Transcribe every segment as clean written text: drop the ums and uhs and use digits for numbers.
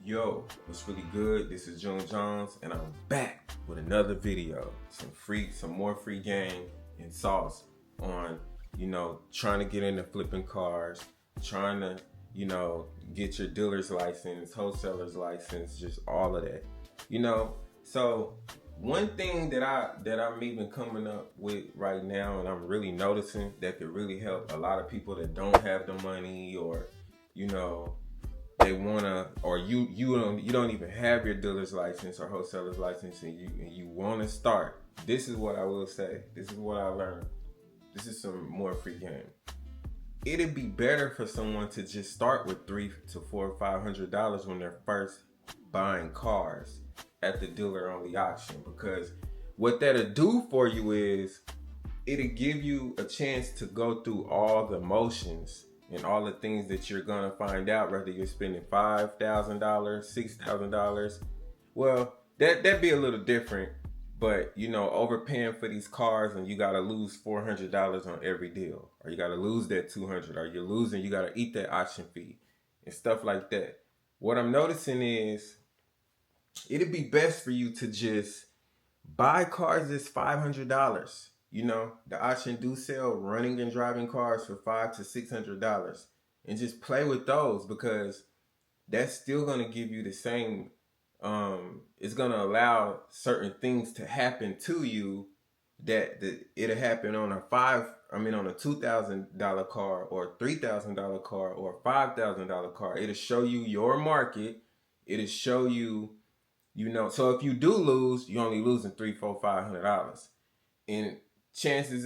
Yo, what's really good? This is June Jones, and I'm back with another video. Some more free game and sauce on, trying to get into flipping cars, trying to, get your dealer's license, wholesaler's license, just all of that. So one thing that I'm even coming up with right now, and I'm really noticing that could really help a lot of people that don't have the money, or they wanna, or you don't even have your dealer's license or wholesaler's license, and you want to start. This is what I will say. This is what I learned. This is some more free game. It'd be better for someone to just start with $300 to $400 or $500 when they're first buying cars at the dealer only auction, because what that'll do for you is it'll give you a chance to go through all the motions and all the things that you're gonna find out, whether you're spending $5,000, $6,000. Well, that'd be a little different, but overpaying for these cars, and you gotta lose $400 on every deal, or you gotta lose that $200, or you gotta eat that auction fee and stuff like that. What I'm noticing is it'd be best for you to just buy cars that's $500. The auction do sell running and driving cars for $500 to $600, and just play with those, because that's still going to give you the same, it's going to allow certain things to happen to you that it'll happen on a $2,000 car, or $3,000 car, or $5,000 car. It'll show you your market. It'll show you, so if you do lose, you're only losing $300, $400, $500. And chances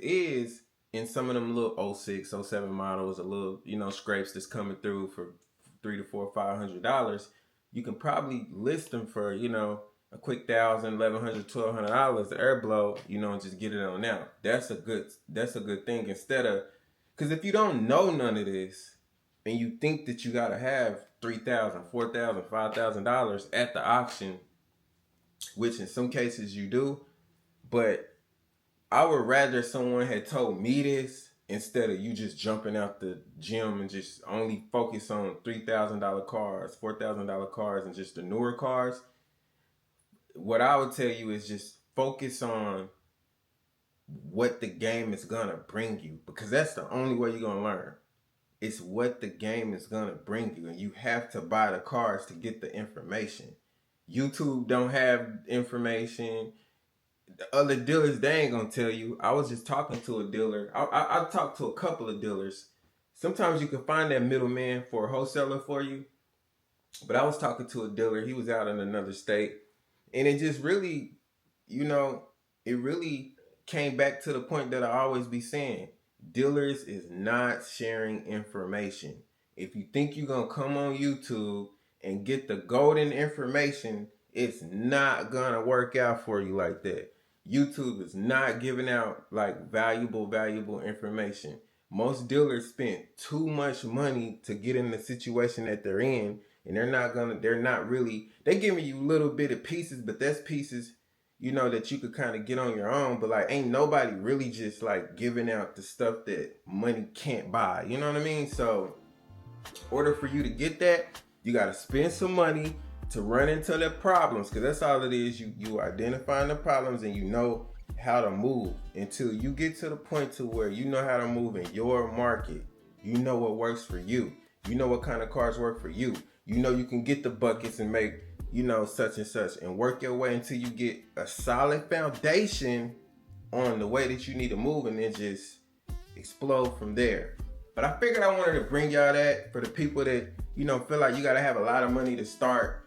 is in some of them little 06, 07 models, a little, scrapes that's coming through for $300 to $400, $500, you can probably list them for, a quick $1,000, $1,100, $1,200, the air blow, and just get it on out. That's a good thing, instead of, because if you don't know none of this and you think that you gotta have $3,000, $4,000, $5,000 at the auction, which in some cases you do, but I would rather someone had told me this instead of you just jumping out the gym and just only focus on $3,000 cars, $4,000 cars, and just the newer cars. What I would tell you is just focus on what the game is gonna bring you, because that's the only way you're gonna learn. It's what the game is gonna bring you, and you have to buy the cars to get the information. YouTube don't have information. The other dealers, they ain't gonna tell you. I was just talking to a dealer. I talked to a couple of dealers. Sometimes you can find that middleman for a wholesaler for you, but I was talking to a dealer. He was out in another state, and it just really, it really came back to the point that I always be saying. Dealers is not sharing information. If you think you're gonna come on YouTube and get the golden information, it's not gonna work out for you like that. YouTube is not giving out like valuable information. Most dealers spend too much money to get in the situation that they're in, and they're giving you little bit of pieces, but that's pieces, that you could kind of get on your own, but like ain't nobody really just like giving out the stuff that money can't buy. You know what I mean? So in order for you to get that, you gotta spend some money to run into the problems, because that's all it is. You identifying the problems, and you know how to move until you get to the point to where you know how to move in your market. You know what works for you. You know what kind of cars work for you. You can get the buckets and make, such and such, and work your way until you get a solid foundation on the way that you need to move, and then just explode from there. But I figured I wanted to bring y'all that for the people that, feel like you gotta have a lot of money to start.